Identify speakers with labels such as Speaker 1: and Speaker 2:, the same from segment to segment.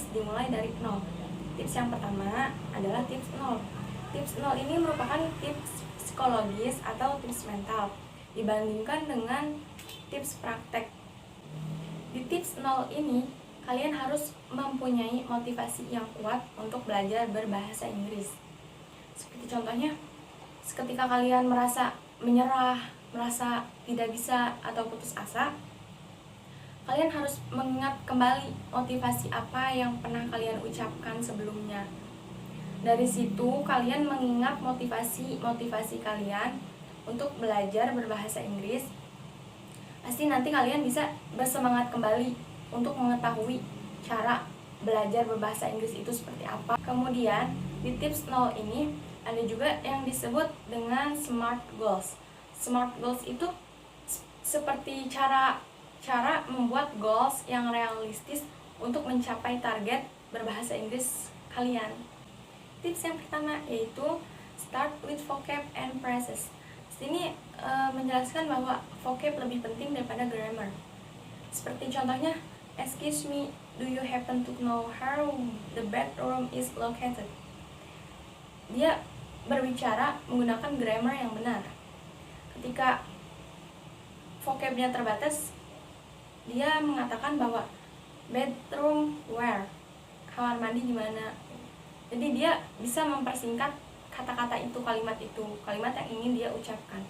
Speaker 1: Inggris dimulai dari nol. Tips yang pertama adalah tips nol. Tips nol ini merupakan tips psikologis atau tips mental dibandingkan dengan tips praktek. Di tips nol ini, kalian harus mempunyai motivasi yang kuat untuk belajar berbahasa Inggris. Seperti contohnya, ketika kalian merasa menyerah, merasa tidak bisa atau putus asa, kalian harus mengingat kembali motivasi apa yang pernah kalian ucapkan sebelumnya. Dari situ kalian mengingat motivasi kalian untuk belajar berbahasa Inggris. Pasti nanti kalian bisa bersemangat kembali untuk mengetahui cara belajar berbahasa Inggris itu seperti apa. Kemudian di tips 0 ini ada juga yang disebut dengan SMART goals. SMART goals itu seperti cara membuat goals yang realistis untuk mencapai target berbahasa Inggris kalian. Tips yang pertama yaitu start with vocab and phrases. Sini menjelaskan bahwa vocab lebih penting daripada grammar. Seperti contohnya, excuse me, do you happen to know how the bathroom is located? Dia berbicara menggunakan grammar yang benar. Ketika vocabnya terbatas, dia mengatakan bahwa bathroom where, kamar mandi di mana. Jadi dia bisa mempersingkat kata-kata itu, kalimat yang ingin dia ucapkan.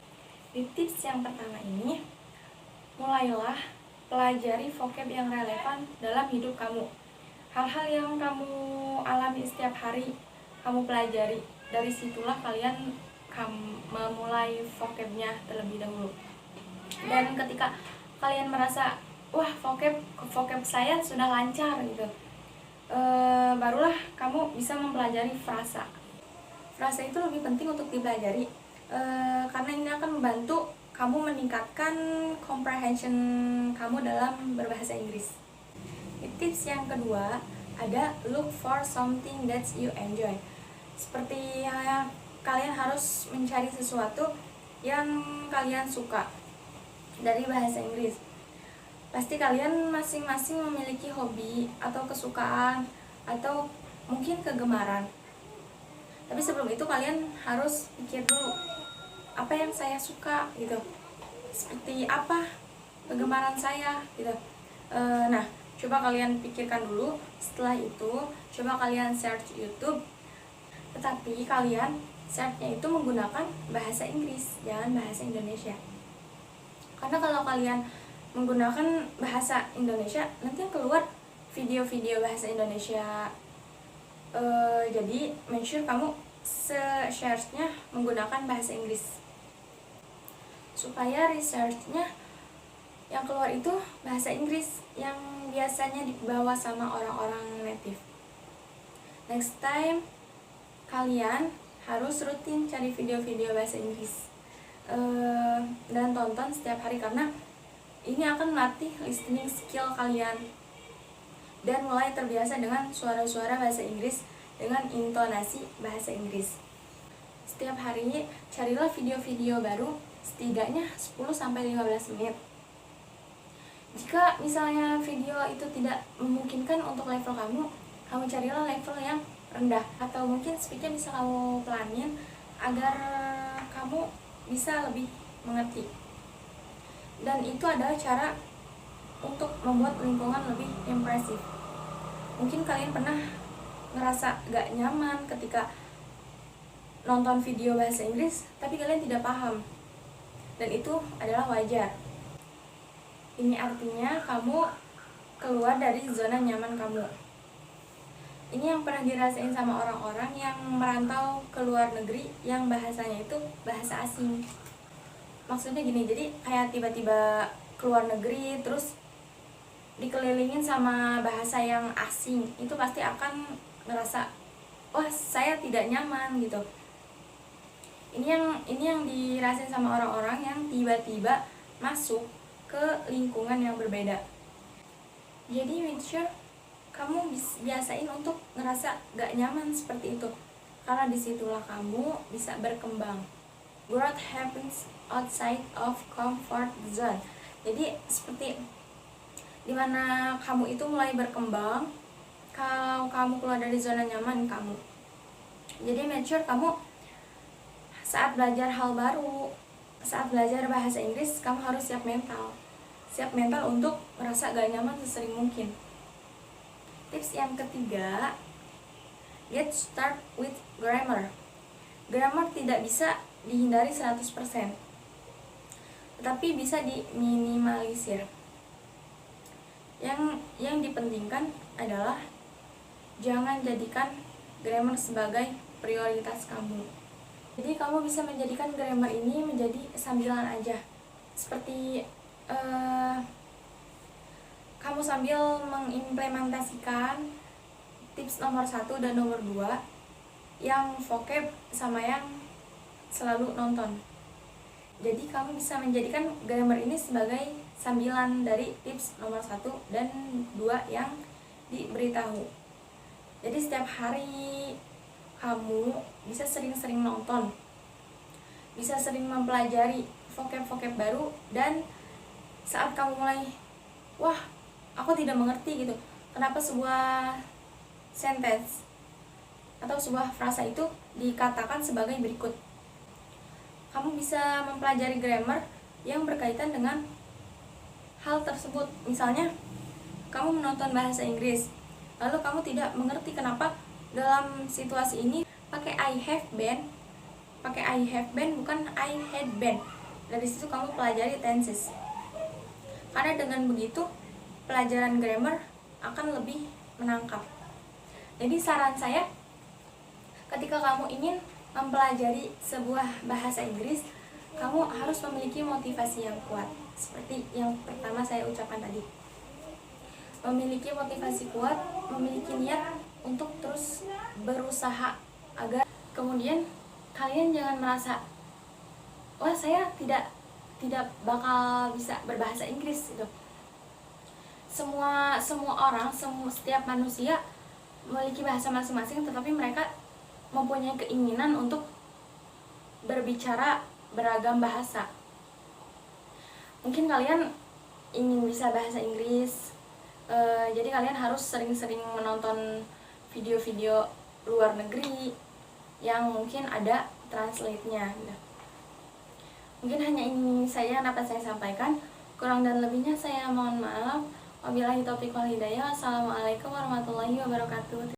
Speaker 1: Di tips yang pertama ini, mulailah pelajari vocab yang relevan dalam hidup kamu. Hal-hal yang kamu alami setiap hari, kamu pelajari. Dari situlah kalian memulai vocabnya terlebih dahulu. Dan ketika kalian merasa, wah vocab saya sudah lancar gitu, barulah kamu bisa mempelajari frasa. Frasa itu lebih penting untuk dipelajari karena ini akan membantu kamu meningkatkan comprehension kamu dalam berbahasa Inggris. Tips yang kedua ada look for something that you enjoy. Seperti kalian harus mencari sesuatu yang kalian suka dari bahasa Inggris. Pasti kalian masing-masing memiliki hobi atau kesukaan atau mungkin kegemaran. Tapi sebelum itu kalian harus pikir dulu, apa yang saya suka gitu, seperti apa kegemaran saya gitu. Nah, coba kalian pikirkan dulu. Setelah itu coba kalian search YouTube. Tetapi kalian searchnya itu menggunakan bahasa Inggris, jangan bahasa Indonesia. Karena kalau kalian menggunakan bahasa Indonesia, nanti yang keluar video-video bahasa Indonesia. Jadi make sure kamu searchnya menggunakan bahasa Inggris, supaya researchnya yang keluar itu bahasa Inggris yang biasanya dibawa sama orang-orang native. Next time kalian harus rutin cari video-video bahasa Inggris dan tonton setiap hari, karena ini akan melatih listening skill kalian dan mulai terbiasa dengan suara-suara bahasa Inggris dengan intonasi bahasa Inggris. Setiap hari carilah video-video baru setidaknya 10-15 menit. Jika misalnya video itu tidak memungkinkan untuk level kamu carilah level yang rendah, atau mungkin speednya bisa kamu pelanin agar kamu bisa lebih mengerti. Dan itu adalah cara untuk membuat lingkungan lebih impresif. Mungkin kalian pernah ngerasa gak nyaman ketika nonton video bahasa Inggris tapi kalian tidak paham, dan itu adalah wajar. Ini artinya kamu keluar dari zona nyaman kamu. Ini yang pernah dirasain sama orang-orang yang merantau ke luar negeri yang bahasanya itu bahasa asing. Maksudnya gini, jadi kayak tiba-tiba keluar negeri terus dikelilingin sama bahasa yang asing, itu pasti akan ngerasa, wah saya tidak nyaman gitu. Ini yang dirasain sama orang-orang yang tiba-tiba masuk ke lingkungan yang berbeda. Jadi make sure kamu biasain untuk ngerasa gak nyaman seperti itu, karena disitulah kamu bisa berkembang. Growth happens outside of comfort zone. Jadi seperti dimana kamu itu mulai berkembang kalau kamu keluar dari zona nyaman kamu. Jadi make sure kamu saat belajar hal baru, saat belajar bahasa Inggris, kamu harus siap mental. Siap mental untuk merasa gak nyaman sesering mungkin. Tips yang ketiga, get start with grammar. Grammar tidak bisa dihindari 100%, tetapi bisa diminimalisir. Yang dipentingkan adalah jangan jadikan grammar sebagai prioritas kamu. Jadi kamu bisa menjadikan grammar ini menjadi sambilan aja. Seperti kamu sambil mengimplementasikan tips nomor 1 dan nomor 2 yang vocab sama yang selalu nonton. Jadi kamu bisa menjadikan grammar ini sebagai sambilan dari tips nomor 1 dan 2 yang diberitahu. Jadi setiap hari kamu bisa sering-sering nonton, bisa sering mempelajari vocab-vocab baru, dan saat kamu mulai, wah aku tidak mengerti gitu, kenapa sebuah sentence atau sebuah frasa itu dikatakan sebagai berikut. Kamu bisa mempelajari grammar yang berkaitan dengan hal tersebut. Misalnya, kamu menonton bahasa Inggris, lalu kamu tidak mengerti kenapa dalam situasi ini pakai I have been bukan I had been. Dari situ kamu pelajari tenses. Karena dengan begitu pelajaran grammar akan lebih menangkap. Jadi saran saya, ketika kamu ingin mempelajari sebuah bahasa Inggris, kamu harus memiliki motivasi yang kuat. Seperti yang pertama saya ucapkan tadi, memiliki motivasi kuat, memiliki niat untuk terus berusaha agar kemudian kalian jangan merasa, wah saya tidak bakal bisa berbahasa Inggris gitu. Semua orang, setiap manusia memiliki bahasa masing-masing, tetapi mereka mempunyai keinginan untuk berbicara beragam bahasa. Mungkin kalian ingin bisa bahasa Inggris, jadi kalian harus sering-sering menonton video-video luar negeri yang mungkin ada translate-nya gitu. Mungkin hanya ini saja yang dapat saya sampaikan. Kurang dan lebihnya saya mohon maaf. Wabillahi taufiq wal hidayah. Wassalamualaikum warahmatullahi wabarakatuh.